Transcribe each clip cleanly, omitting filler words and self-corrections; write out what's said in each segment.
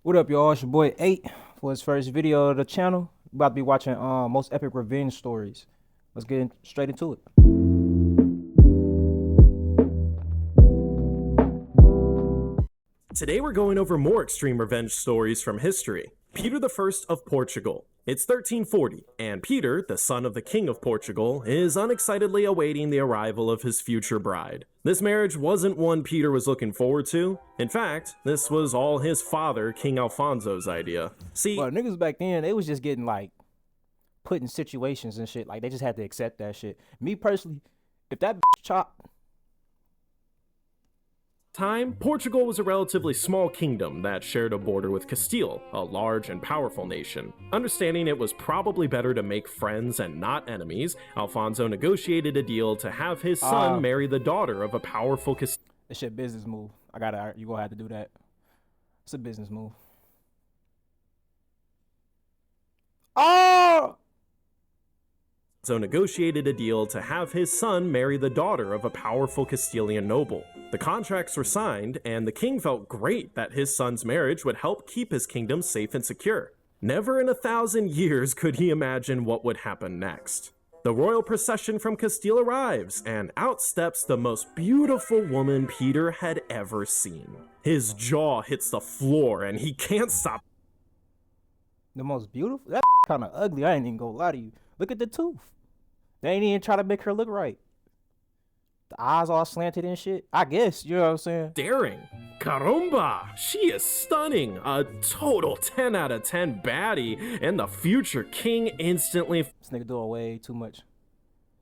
What up, y'all? It's your boy 8 for his first video of the channel. About to be watching most epic revenge stories. Let's get straight into it. Today we're going over more extreme revenge stories from history. Peter I of Portugal. It's 1340, and Peter, the son of the King of Portugal, is unexcitedly awaiting the arrival of his future bride. This marriage wasn't one Peter was looking forward to. In fact, this was all his father, King Alfonso's idea. See, Well, niggas back then, they was just getting like put in situations and shit. Like they just had to accept that shit. Me personally, if that chopped, Portugal was a relatively small kingdom that shared a border with Castile, a large and powerful nation. Understanding it was probably better to make friends and not enemies, Alfonso negotiated a deal to have his son marry the daughter of a powerful Castilian. that shit business move. You gonna have to do that. It's a business move. Oh! Negotiated a deal to have his son marry the daughter of a powerful Castilian noble. The contracts were signed, and the king felt great that his son's marriage would help keep his kingdom safe and secure. Never in 1,000 years could he imagine what would happen next. The royal procession from Castile arrives, and out steps the most beautiful woman Peter had ever seen. His jaw hits the floor, and he can't stop. The most beautiful? That kind of ugly. I ain't even gonna lie to you. Look at the tooth. They ain't even try to make her look right. The eyes all slanted and shit. I guess, you know what I'm saying? Daring. Caramba! She is stunning! A total 10 out of 10 baddie, and the future king instantly This nigga doing way too much.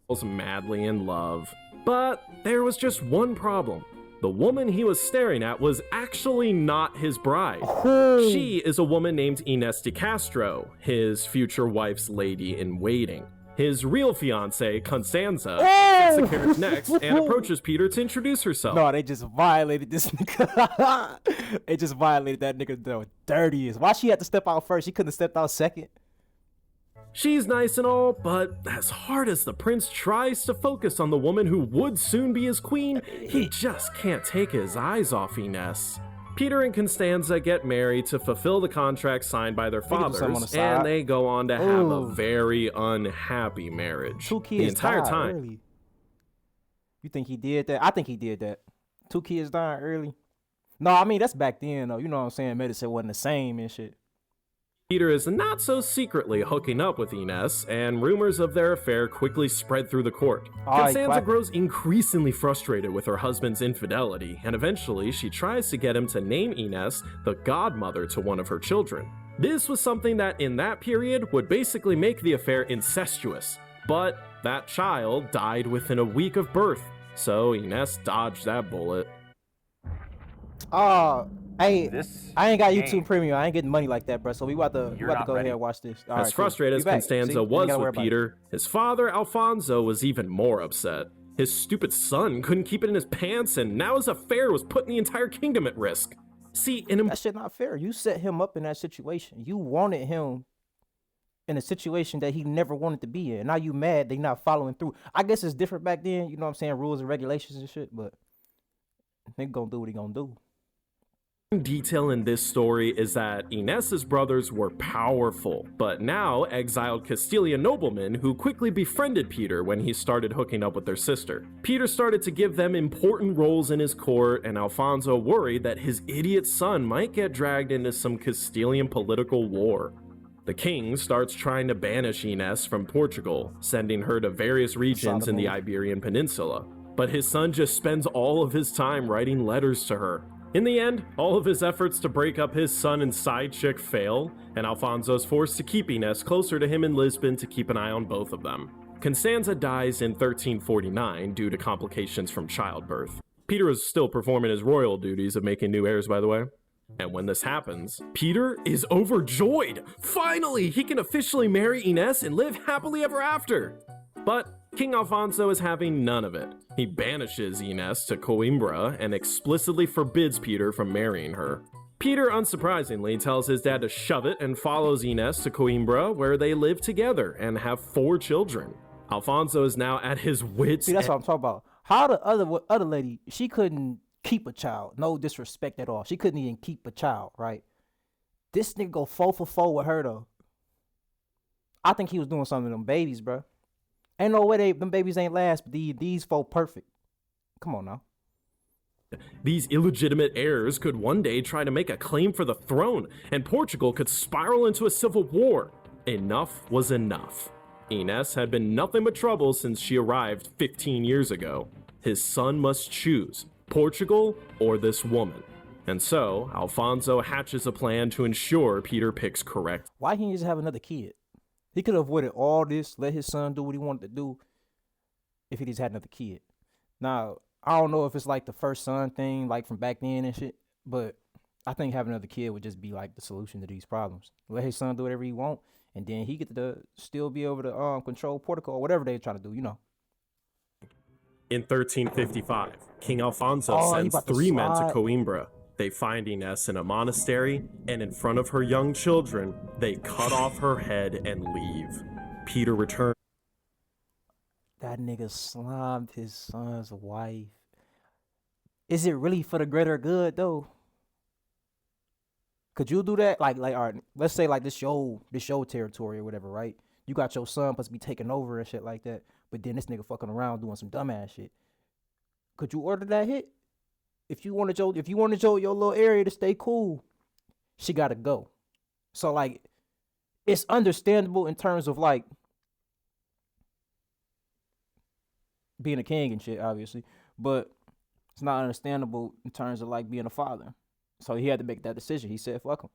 falls madly in love. But there was just one problem. The woman he was staring at was actually not his bride. She is a woman named Inés de Castro, his future wife's lady-in-waiting. His real fiancée, Constanza, sits the carriage next and approaches Peter to introduce herself. No, they just violated this nigga. They just violated that nigga the dirtiest. Why she had to step out first? She couldn't have stepped out second. She's nice and all, but as hard as the prince tries to focus on the woman who would soon be his queen, he just can't take his eyes off Inés. Peter and Constanza get married to fulfill the contract signed by their fathers, and they go on to have a very unhappy marriage. 2 kids the entire died time. early. You think he did that? I think he did that. 2 kids dying early. No, I mean that's back then though. You know what I'm saying? Medicine wasn't the same and shit. Peter is not so secretly hooking up with Inés, and rumors of their affair quickly spread through the court. Constanza grows increasingly frustrated with her husband's infidelity, and eventually she tries to get him to name Inés the godmother to one of her children. This was something that in that period would basically make the affair incestuous, but that child died within a week of birth, so Inés dodged that bullet. I ain't got YouTube Premium. I ain't getting money like that, bro. So we about to go ahead and watch this. As frustrated as Constanza was with Peter, his father Alfonso was even more upset. His stupid son couldn't keep it in his pants, and now his affair was putting the entire kingdom at risk. See, that shit not fair. You set him up in that situation. You wanted him in a situation that he never wanted to be in. Now you mad they not following through. I guess it's different back then. You know what I'm saying? Rules and regulations and shit. But they gonna do what he gonna do. Detail in this story is that Inés's brothers were powerful, but now exiled Castilian noblemen who quickly befriended Peter when he started hooking up with their sister. Peter started to give them important roles in his court, and Alfonso worried that his idiot son might get dragged into some Castilian political war. The king starts trying to banish Inés from Portugal, sending her to various regions in the Iberian Peninsula, but his son just spends all of his time writing letters to her. In the end, all of his efforts to break up his son and side chick fail, and Alfonso's forced to keep Inés closer to him in Lisbon to keep an eye on both of them. Constanza dies in 1349 due to complications from childbirth. Peter is still performing his royal duties of making new heirs, by the way. And when this happens, Peter is overjoyed! Finally, he can officially marry Inés and live happily ever after! But King Alfonso is having none of it. He banishes Inés to Coimbra and explicitly forbids Peter from marrying her. Peter, unsurprisingly, tells his dad to shove it and follows Inés to Coimbra, where they live together and have 4 children. Alfonso is now at his wits' end. See, that's what I'm talking about. How the other lady, she couldn't keep a child. No disrespect at all. She couldn't even keep a child, right? This nigga go 4 for 4 with her though. I think he was doing something to them babies, bro. Ain't no way them babies ain't last, but these 4 perfect. Come on now. These illegitimate heirs could one day try to make a claim for the throne, and Portugal could spiral into a civil war. Enough was enough. Ines had been nothing but trouble since she arrived 15 years ago. His son must choose Portugal or this woman. And so, Alfonso hatches a plan to ensure Peter picks correct. Why can't he just have another kid? He could have avoided all this, let his son do what he wanted to do if he just had another kid. Now, I don't know if it's like the first son thing, like from back then and shit, but I think having another kid would just be like the solution to these problems. Let his son do whatever he want, and then he get to still be able to control Portugal or whatever they're trying to do, you know. In 1355, King Alfonso sends 3 men to Coimbra. They find Ines in a monastery, and in front of her young children, they cut off her head and leave. Peter returns. That nigga slimed his son's wife. Is it really for the greater good though? Could you do that? Like, all right, let's say like this your territory or whatever, right? You got your son supposed to be taking over and shit like that, but then this nigga fucking around doing some dumbass shit. Could you order that hit? If you wanted your little area to stay cool, she gotta go. So like, it's understandable in terms of like being a king and shit, obviously, but it's not understandable in terms of like being a father. So he had to make that decision. He said, fuck him.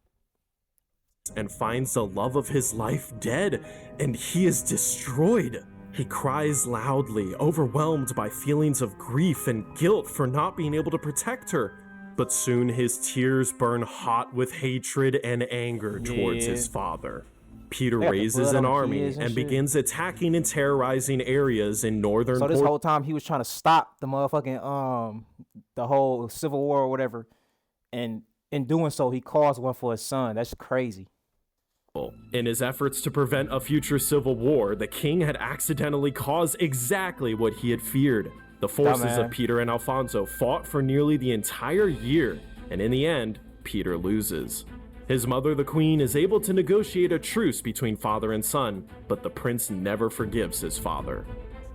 And finds the love of his life dead, and he is destroyed. He cries loudly, overwhelmed by feelings of grief and guilt for not being able to protect her. But soon his tears burn hot with hatred and anger towards his father. Peter raises an army and begins attacking and terrorizing areas in northern Portugal. So this whole time he was trying to stop the motherfucking the whole civil war or whatever, and in doing so he caused one for his son. That's crazy. In his efforts to prevent a future civil war, the king had accidentally caused exactly what he had feared. The forces of Peter and Alfonso fought for nearly the entire year, and in the end, Peter loses. His mother, the queen, is able to negotiate a truce between father and son, but the prince never forgives his father.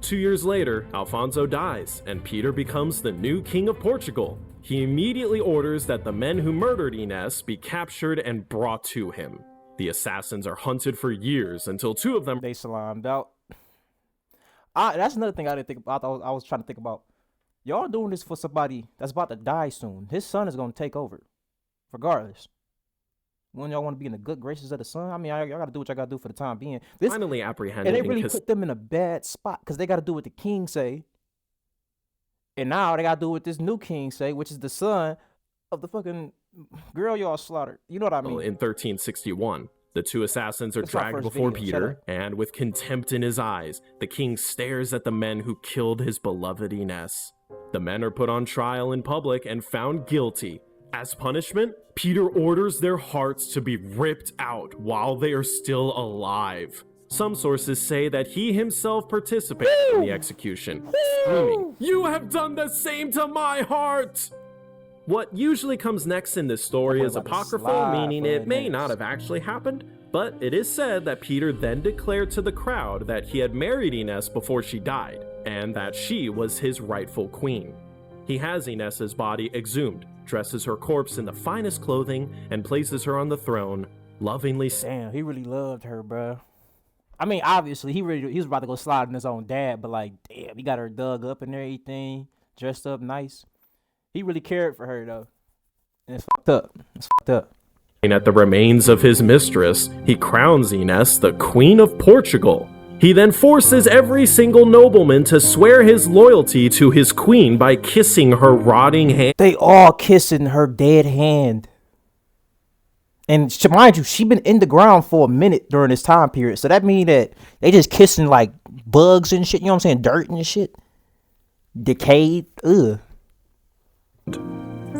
2 years later, Alfonso dies, and Peter becomes the new king of Portugal. He immediately orders that the men who murdered Ines be captured and brought to him. The assassins are hunted for years until 2 of them... They slimed out. That's another thing I didn't think about. I was trying to think about. Y'all doing this for somebody that's about to die soon. His son is going to take over, regardless. When y'all want to be in the good graces of the son, I mean, y'all got to do what y'all got to do for the time being. Finally apprehended. And they really put them in a bad spot because they got to do what the king say. And now they got to do what this new king say, which is the son of the fucking girl y'all slaughtered. You know what I mean? In 1361, the 2 assassins are dragged before Peter, and with contempt in his eyes, the king stares at the men who killed his beloved Ines. The men are put on trial in public and found guilty. As punishment, Peter orders their hearts to be ripped out while they are still alive. Some sources say that he himself participated in the execution, screaming, "You have done the same to my heart!" What usually comes next in this story is apocryphal, meaning it may not have actually happened, but it is said that Peter then declared to the crowd that he had married Ines before she died, and that she was his rightful queen. He has Ines's body exhumed, dresses her corpse in the finest clothing, and places her on the throne, lovingly... Damn, he really loved her, bro. I mean, obviously, he was about to go slide on his own dad, but like, damn, he got her dug up and everything, dressed up nice. He really cared for her, though. And it's fucked up. It's fucked up. At the remains of his mistress, he crowns Ines the Queen of Portugal. He then forces every single nobleman to swear his loyalty to his queen by kissing her rotting hand. They all kissing her dead hand. And mind you, she been in the ground for a minute during this time period. So that mean that they just kissing like bugs and shit. You know what I'm saying? Dirt and shit. Decayed. Ugh.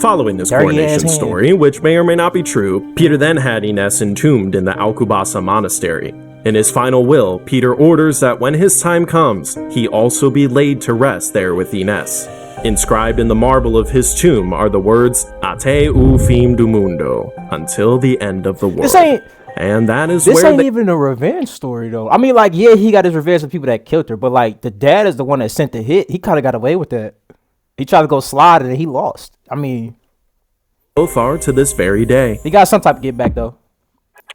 Following this coronation story, which may or may not be true, Peter then had Ines entombed in the Alcobaça monastery. In his final will, Peter orders that when his time comes, he also be laid to rest there with Ines. Inscribed in the marble of his tomb are the words Ate u fim du mundo, until the end of the world. And that is this where ain't even a revenge story though. I mean, like, yeah, he got his revenge for people that killed her, but like the dad is the one that sent the hit. He kind of got away with that. He tried to go slide it and he lost. I mean, both are to this very day. He got some type of get back though.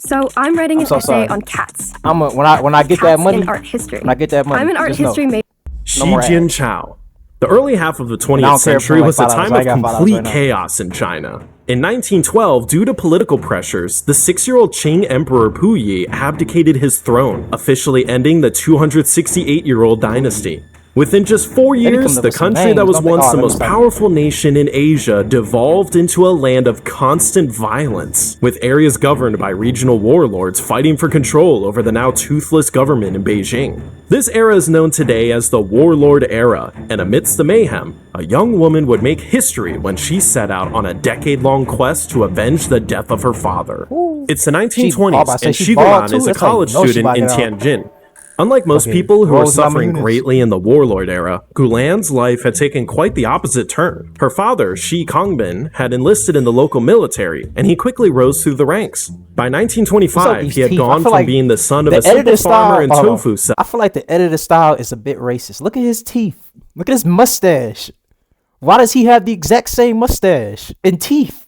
So I'm writing an essay on cats. When I get that money, in art history. When I get that money, I'm an art history major. Shi Jianchao. The early half of the 20th century was a time of complete chaos in China. In 1912, due to political pressures, the 6-year-old Qing Emperor Puyi abdicated his throne, officially ending the 268-year-old dynasty. Within just 4 years, the country that was once the most powerful nation in Asia devolved into a land of constant violence, with areas governed by regional warlords fighting for control over the now toothless government in Beijing. This era is known today as the Warlord Era, and amidst the mayhem, a young woman would make history when she set out on a decade-long quest to avenge the death of her father. It's the 1920s, and Xi Guolan is a college student in Tianjin. Unlike most people who were suffering greatly in the Warlord era, Gulan's life had taken quite the opposite turn. Her father, Shi Kongbin, had enlisted in the local military, and he quickly rose through the ranks. By 1925, he had gone from being the son of a simple farmer and tofu seller. I feel like the editor style is a bit racist. Look at his teeth. Look at his mustache. Why does he have the exact same mustache and teeth?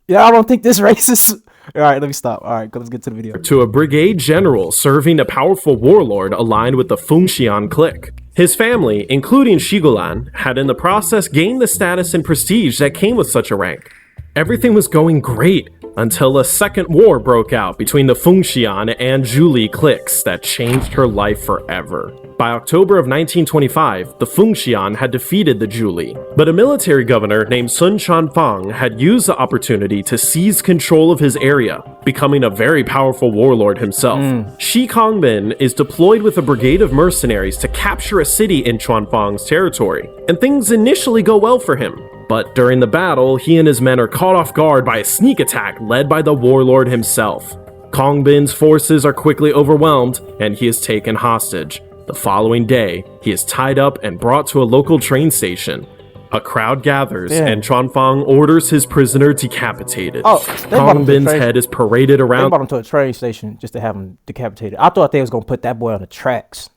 Yeah, I don't think this racist. All right, let me stop. All right, let's get to the video. To a brigade general serving a powerful warlord aligned with the Fengxian clique. His family, including Shi Guolan, had in the process gained the status and prestige that came with such a rank. Everything was going great until a second war broke out between the Fengxian and Zhuli cliques that changed her life forever. By October of 1925, the Fengxian had defeated the Zhuli, but a military governor named Sun Quanfang had used the opportunity to seize control of his area, becoming a very powerful warlord himself. Shi Kongbin is deployed with a brigade of mercenaries to capture a city in Quanfang's territory, and things initially go well for him. But during the battle, he and his men are caught off guard by a sneak attack led by the warlord himself. Kongbin's forces are quickly overwhelmed, and he is taken hostage. The following day, he is tied up and brought to a local train station. A crowd gathers, and Quanfang orders his prisoner decapitated. Kongbin's head is paraded around. They brought him to a train station just to have him decapitated. I thought they was going to put that boy on the tracks.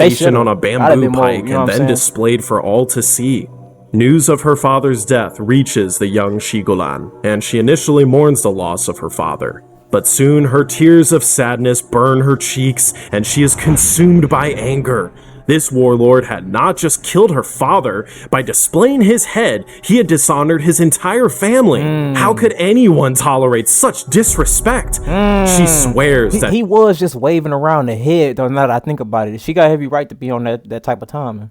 On a bamboo pike and then displayed for all to see. News of her father's death reaches the young Shi Guolan, and she initially mourns the loss of her father. But soon her tears of sadness burn her cheeks, and she is consumed by anger. This warlord had not just killed her father, by displaying his head, he had dishonored his entire family. How could anyone tolerate such disrespect? She swears that he was just waving around the head, though, now that I think about it. She got every right to be on that type of time.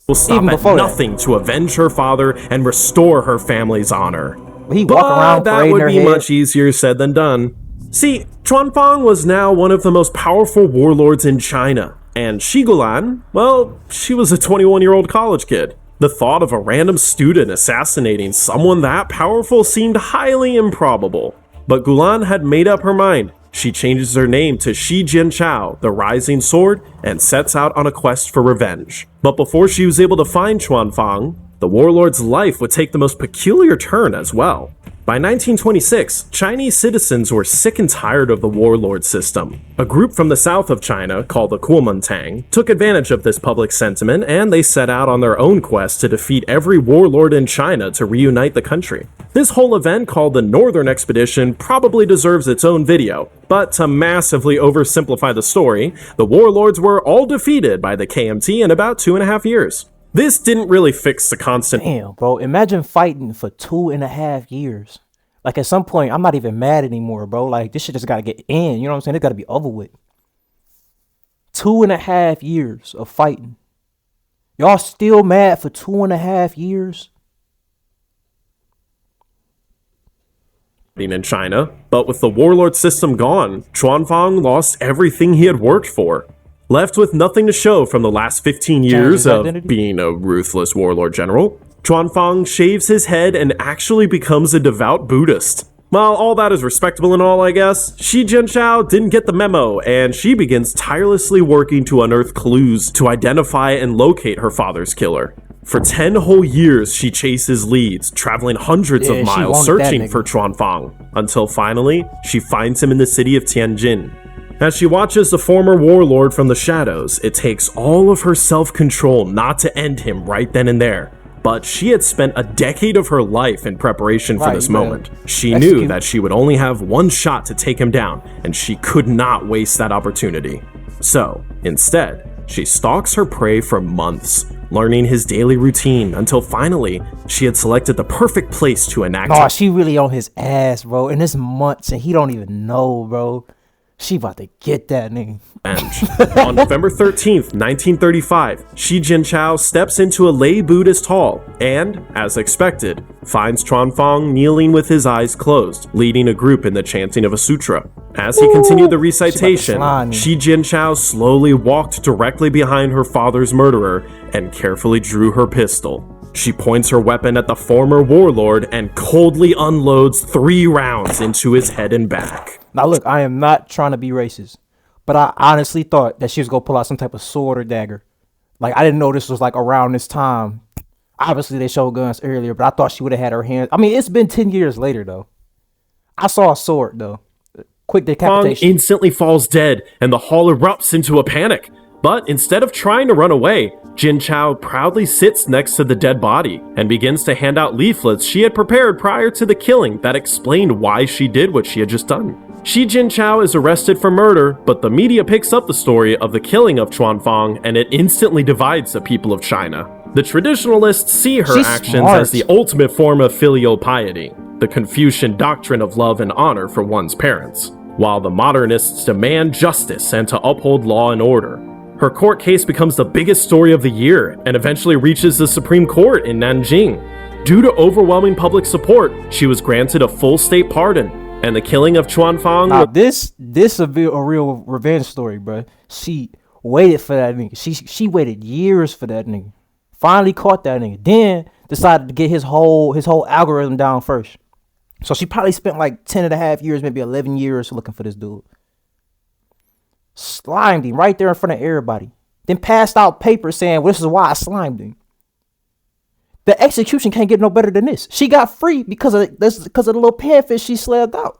Will stop at nothing to avenge her father and restore her family's honor. He walk around that would be much easier said than done. See, Quanfang was now one of the most powerful warlords in China. And Shi Guolan, well, she was a 21-year-old college kid. The thought of a random student assassinating someone that powerful seemed highly improbable. But Guolan had made up her mind. She changes her name to Shi Jianchao, the Rising Sword, and sets out on a quest for revenge. But before she was able to find Quanfang, the warlord's life would take the most peculiar turn as well. By 1926, Chinese citizens were sick and tired of the warlord system. A group from the south of China, called the Kuomintang, took advantage of this public sentiment, and they set out on their own quest to defeat every warlord in China to reunite the country. This whole event, called the Northern Expedition, probably deserves its own video, but to massively oversimplify the story, the warlords were all defeated by the KMT in about 2.5 years. This didn't really fix the constant. Damn, bro. Imagine fighting for 2.5 years. Like, at some point, I'm not even mad anymore, bro. Like, this shit just got to get in. You know what I'm saying? It got to be over with. 2.5 years of fighting. Y'all still mad for 2.5 years? In China, but with the warlord system gone, Quanfang lost everything he had worked for. Left with nothing to show from the last 15 years of being a ruthless warlord general, Quanfang shaves his head and actually becomes a devout Buddhist. While all that is respectable and all, I guess, Shi Jianchao didn't get the memo, and she begins tirelessly working to unearth clues to identify and locate her father's killer. For 10 whole years, she chases leads, traveling hundreds of miles searching for Chuanfang, until finally, she finds him in the city of Tianjin. As she watches the former warlord from the shadows, it takes all of her self-control not to end him right then and there. But she had spent a decade of her life in preparation for this moment. She knew that she would only have one shot to take him down, and she could not waste that opportunity. So, instead, she stalks her prey for months, learning his daily routine until finally, she had selected the perfect place to enact it. Oh, she really on his ass, bro. And it's months, and he don't even know, bro. She about to get that nigga. On November 13th, 1935, Shi Jianchao steps into a lay Buddhist hall and, as expected, finds Chuanfang kneeling with his eyes closed, leading a group in the chanting of a sutra. As he continued the recitation, Shi Jianchao slowly walked directly behind her father's murderer and carefully drew her pistol. She points her weapon at the former warlord and coldly unloads 3 rounds into his head and back. Now look, I am not trying to be racist, but I honestly thought that she was gonna pull out some type of sword or dagger. Like, I didn't know this was like around this time. Obviously they showed guns earlier, but I thought she would have had her hand. I mean, it's been 10 years later though. I saw a sword though. Quick decapitation. Fang instantly falls dead and the hall erupts into a panic. But instead of trying to run away, Jianchao proudly sits next to the dead body and begins to hand out leaflets she had prepared prior to the killing that explained why she did what she had just done. Shi Jianchao is arrested for murder, but the media picks up the story of the killing of Chuanfang and it instantly divides the people of China. The traditionalists see her actions as the ultimate form of filial piety, the Confucian doctrine of love and honor for one's parents, while the modernists demand justice and to uphold law and order. Her court case becomes the biggest story of the year and eventually reaches the Supreme Court in Nanjing. Due to overwhelming public support, she was granted a full state pardon, and the killing of Chuanfang. Now this a real revenge story, bro. She waited for that nigga. She waited years for that nigga. Finally caught that nigga. Then decided to get his whole algorithm down first. So she probably spent like 10 and a half years, maybe 11 years looking for this dude. Slimed him right there in front of everybody. Then passed out papers saying, well, this is why I slimed him. The execution can't get no better than this. She got free because of the little panfish she slabbed out.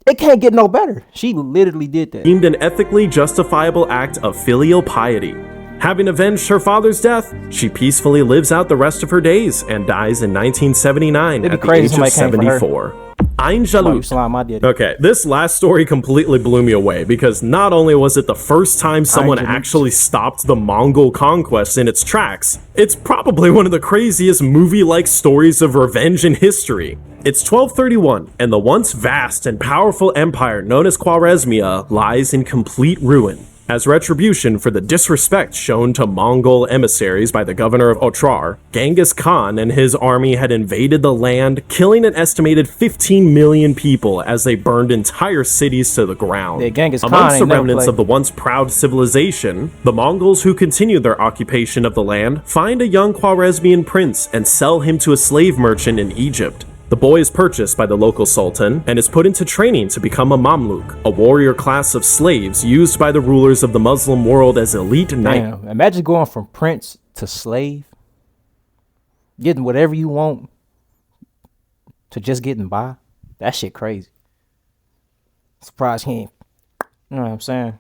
It can't get no better. She literally did that. Deemed an ethically justifiable act of filial piety. Having avenged her father's death, she peacefully lives out the rest of her days and dies in 1979 at the age of 74. Ain Jalut. Okay, this last story completely blew me away because not only was it the first time someone actually stopped the Mongol conquest in its tracks, it's probably one of the craziest movie-like stories of revenge in history. It's 1231, and the once vast and powerful empire known as Khwarezmia lies in complete ruin. As retribution for the disrespect shown to Mongol emissaries by the governor of Otrar, Genghis Khan and his army had invaded the land, killing an estimated 15 million people as they burned entire cities to the ground. Amongst the remnants of the once proud civilization, the Mongols who continued their occupation of the land find a young Khwarezmian prince and sell him to a slave merchant in Egypt. The boy is purchased by the local sultan and is put into training to become a Mamluk, a warrior class of slaves used by the rulers of the Muslim world as elite knights. Imagine going from prince to slave, getting whatever you want, to just getting by. That shit crazy. Surprised he ain't, you know what I'm saying?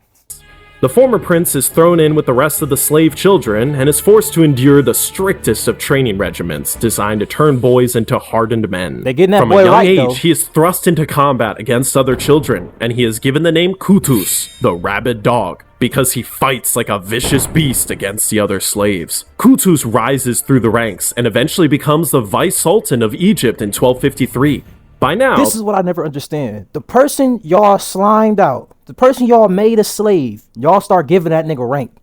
The former prince is thrown in with the rest of the slave children and is forced to endure the strictest of training regiments designed to turn boys into hardened men. From a young age, he is thrust into combat against other children, and he is given the name Kutus, the rabid dog, because he fights like a vicious beast against the other slaves. Kutus rises through the ranks and eventually becomes the vice sultan of Egypt in 1253. By now, this is what I never understand. The person y'all slimed out, the person y'all made a slave, y'all start giving that nigga rank.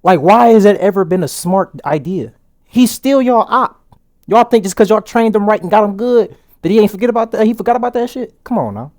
Like, why has that ever been a smart idea? He's still y'all op. Y'all think just because y'all trained him right and got him good that he ain't forget about that? He forgot about that shit? Come on now.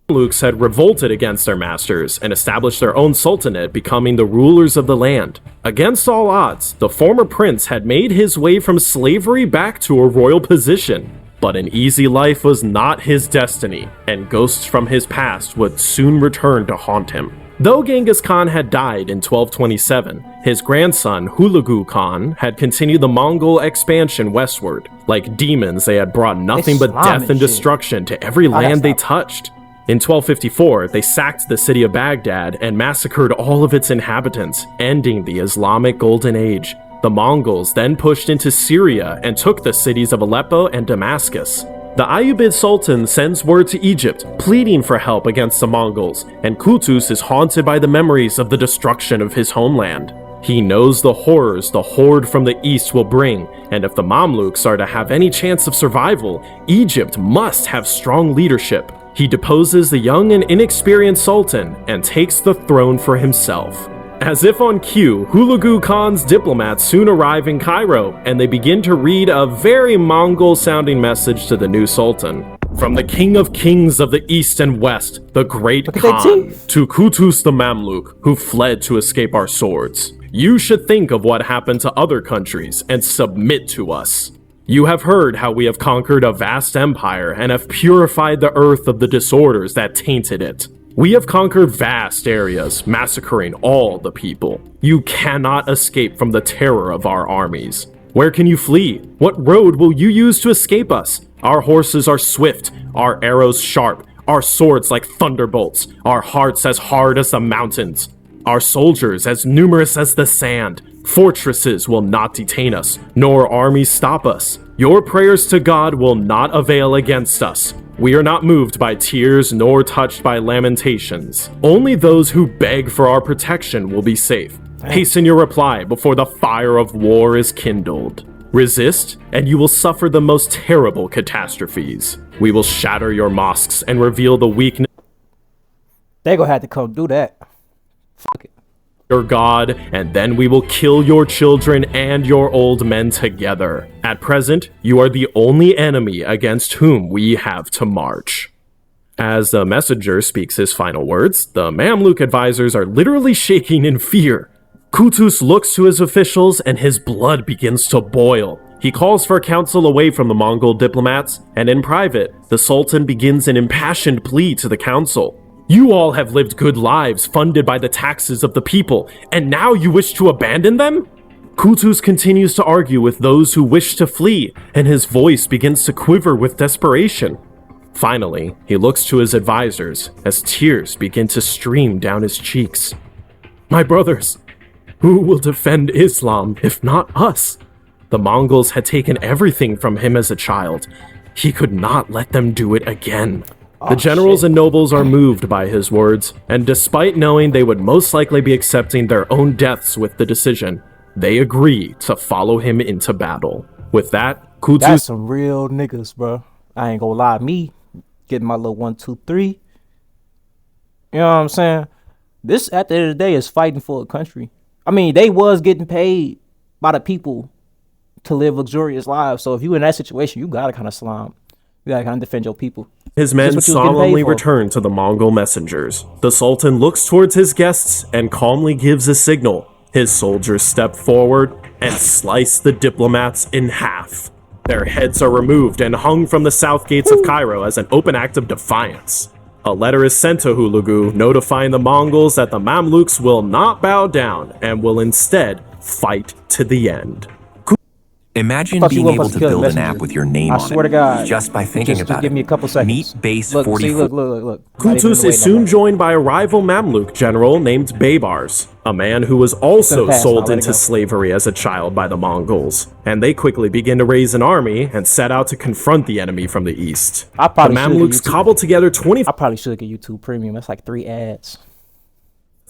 Mamluks had revolted against their masters and established their own sultanate, becoming the rulers of the land. Against all odds, the former prince had made his way from slavery back to a royal position. But an easy life was not his destiny, and ghosts from his past would soon return to haunt him. Though Genghis Khan had died in 1227, his grandson Hulagu Khan had continued the Mongol expansion westward. Like demons, they had brought nothing but death and destruction to every land they touched. In 1254, they sacked the city of Baghdad and massacred all of its inhabitants, ending the Islamic Golden Age. The Mongols then pushed into Syria and took the cities of Aleppo and Damascus. The Ayyubid Sultan sends word to Egypt, pleading for help against the Mongols, and Qutuz is haunted by the memories of the destruction of his homeland. He knows the horrors the horde from the east will bring, and if the Mamluks are to have any chance of survival, Egypt must have strong leadership. He deposes the young and inexperienced Sultan and takes the throne for himself. As if on cue, Hulagu Khan's diplomats soon arrive in Cairo, and they begin to read a very Mongol-sounding message to the new Sultan. From the King of Kings of the East and West, the Great Khan, to Qutuz the Mamluk, who fled to escape our swords. You should think of what happened to other countries and submit to us. You have heard how we have conquered a vast empire and have purified the earth of the disorders that tainted it. We have conquered vast areas, massacring all the people. You cannot escape from the terror of our armies. Where can you flee? What road will you use to escape us? Our horses are swift, our arrows sharp, our swords like thunderbolts, our hearts as hard as the mountains, our soldiers as numerous as the sand. Fortresses will not detain us, nor armies stop us. Your prayers to God will not avail against us. We are not moved by tears nor touched by lamentations. Only those who beg for our protection will be safe. Hasten your reply before the fire of war is kindled. Resist, and you will suffer the most terrible catastrophes. We will shatter your mosques and reveal the weakness. They gonna have to come do that. Fuck it. Your God, and then we will kill your children and your old men together. At present, you are the only enemy against whom we have to march. As the messenger speaks his final words, the Mamluk advisors are literally shaking in fear. Qutuz looks to his officials and his blood begins to boil. He calls for counsel away from the Mongol diplomats, and in private, the Sultan begins an impassioned plea to the council. You all have lived good lives funded by the taxes of the people, and now you wish to abandon them? Qutuz continues to argue with those who wish to flee, and his voice begins to quiver with desperation. Finally, he looks to his advisors as tears begin to stream down his cheeks. My brothers, who will defend Islam if not us? The Mongols had taken everything from him as a child. He could not let them do it again. The generals and nobles are moved by his words, and despite knowing they would most likely be accepting their own deaths with the decision, they agree to follow him into battle. With that, Qutuz... That's some real niggas, bro. I ain't gonna lie. Me, getting my little 1, 2, 3. You know what I'm saying? This, at the end of the day, is fighting for a country. I mean, they was getting paid by the people to live luxurious lives. So if you in that situation, you gotta kind of slime. You gotta kind of defend your people. His men solemnly return to the Mongol messengers. The Sultan looks towards his guests and calmly gives a signal. His soldiers step forward and slice the diplomats in half. Their heads are removed and hung from the south gates of Cairo as an open act of defiance. A letter is sent to Hulagu notifying the Mongols that the Mamluks will not bow down and will instead fight to the end. Imagine being able to build an app with your name on it. I swear to God. Just by thinking about it. Give me a couple seconds. Meet Base 44. Look. Qutuz is soon joined by a rival Mamluk general named Baybars, a man who was also sold into slavery as a child by the Mongols. And they quickly begin to raise an army and set out to confront the enemy from the east. The Mamluks cobble together 20,000 I probably should get YouTube Premium. That's like 3 ads.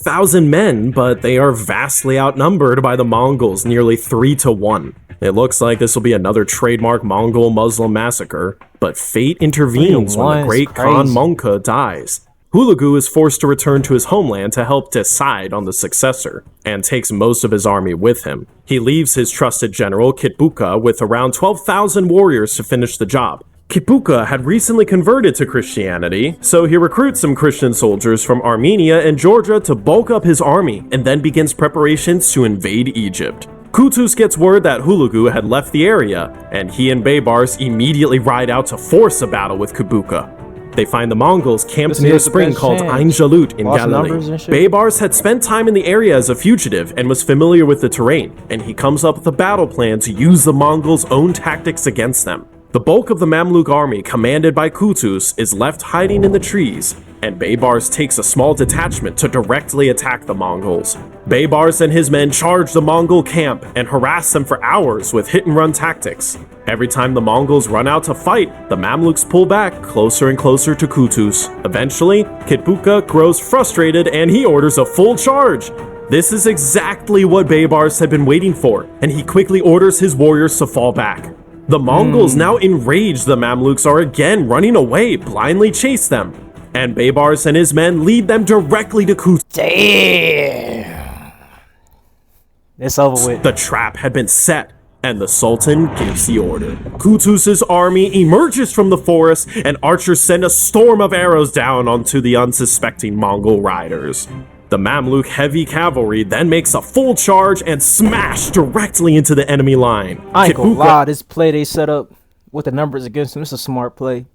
Men, but they are vastly outnumbered by the Mongols, nearly 3-1. It looks like this will be another trademark Mongol Muslim massacre, but fate intervenes when the great Khan Monka dies. Hulagu is forced to return to his homeland to help decide on the successor, and takes most of his army with him. He leaves his trusted general Kitbuka with around 12,000 warriors to finish the job. Kitbuka had recently converted to Christianity, so he recruits some Christian soldiers from Armenia and Georgia to bulk up his army, and then begins preparations to invade Egypt. Kutus gets word that Hulagu had left the area, and he and Baybars immediately ride out to force a battle with Kibuka. They find the Mongols camped near a spring called Ain Jalut in Galilee. Baybars had spent time in the area as a fugitive and was familiar with the terrain, and he comes up with a battle plan to use the Mongols' own tactics against them. The bulk of the Mamluk army, commanded by Kutus, is left hiding in the trees, and Baybars takes a small detachment to directly attack the Mongols. Baybars and his men charge the Mongol camp and harass them for hours with hit-and-run tactics. Every time the Mongols run out to fight, the Mamluks pull back closer and closer to Kutus. Eventually, Kibuka grows frustrated and he orders a full charge. This is exactly what Baybars had been waiting for, and he quickly orders his warriors to fall back. The Mongols, now enraged the Mamluks are again running away, blindly chase them, and Baybars and his men lead them directly to Kutus. Damn. It's over with. The trap had been set, and the Sultan gives the order. Kutus's army emerges from the forest, and archers send a storm of arrows down onto the unsuspecting Mongol riders. The Mamluk heavy cavalry then makes a full charge and smash directly into the enemy line. I ain't gonna lie, this play they set up with the numbers against them, it's a smart play.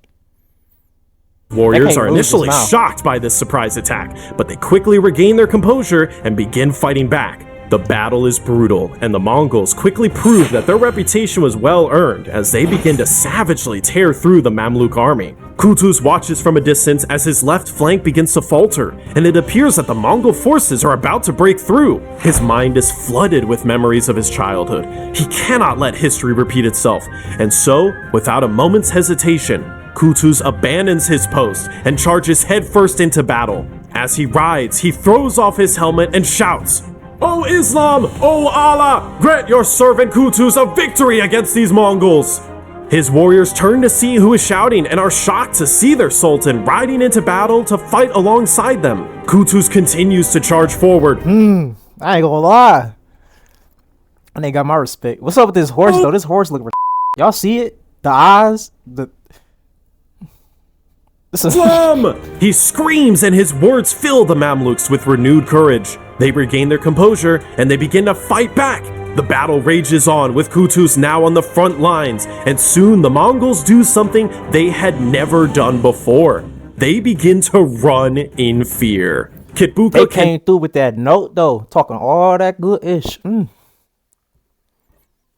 Warriors are initially shocked by this surprise attack, but they quickly regain their composure and begin fighting back. The battle is brutal, and the Mongols quickly prove that their reputation was well earned as they begin to savagely tear through the Mamluk army. Kutus watches from a distance as his left flank begins to falter, and it appears that the Mongol forces are about to break through. His mind is flooded with memories of his childhood. He cannot let history repeat itself, and so, without a moment's hesitation, Kutus abandons his post and charges headfirst into battle. As he rides, he throws off his helmet and shouts, "O Islam! O Allah! Grant your servant Kutus a victory against these Mongols!" His warriors turn to see who is shouting and are shocked to see their sultan riding into battle to fight alongside them. Kutus continues to charge forward. I ain't gonna lie. And they got my respect. What's up with this horse though? This horse look y'all see it? The eyes? Islam! He screams and his words fill the Mamluks with renewed courage. They regain their composure and they begin to fight back. The battle rages on with Kutus now on the front lines, and soon the Mongols do something they had never done before. They begin to run in fear. They came through with that note though, talking all that good ish.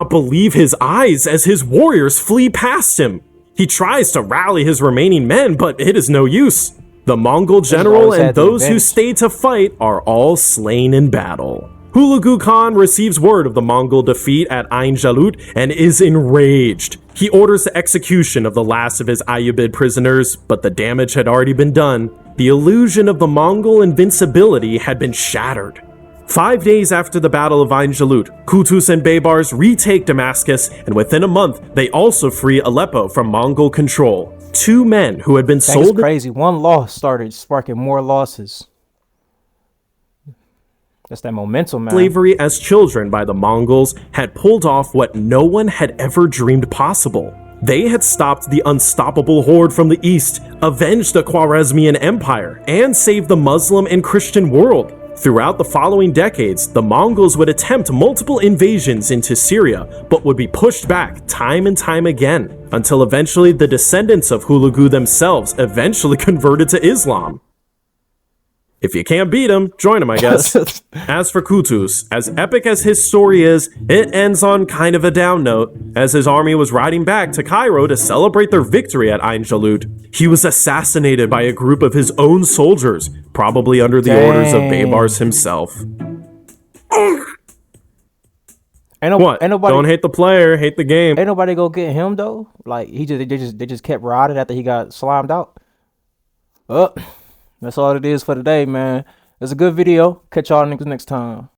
Believe his eyes as his warriors flee past him. He tries to rally his remaining men, but it is no use. The Mongol general and those who stayed to fight are all slain in battle. Hulagu Khan receives word of the Mongol defeat at Ain Jalut and is enraged. He orders the execution of the last of his Ayyubid prisoners, but the damage had already been done. The illusion of the Mongol invincibility had been shattered. 5 days after the Battle of Ain Jalut, Kutus and Baybars retake Damascus, and within a month, they also free Aleppo from Mongol control. Two men who had been sold... That's crazy. One loss started sparking more losses. That's that momentum, man. Slavery as children by the Mongols had pulled off what no one had ever dreamed possible. They had stopped the unstoppable horde from the east, avenged the Khwarezmian Empire, and saved the Muslim and Christian world. Throughout the following decades, the Mongols would attempt multiple invasions into Syria, but would be pushed back time and time again, until eventually the descendants of Hulagu themselves eventually converted to Islam. If you can't beat him, join him, I guess. As for Kutus, as epic as his story is, it ends on kind of a down note. As his army was riding back to Cairo to celebrate their victory at Ain Jalut, he was assassinated by a group of his own soldiers, probably under the orders of Baybars himself. What? Don't hate the player, hate the game. Ain't nobody go get him though. Like they just kept riding after he got slimed out. That's all it is for today, man. It's a good video. Catch y'all niggas next time.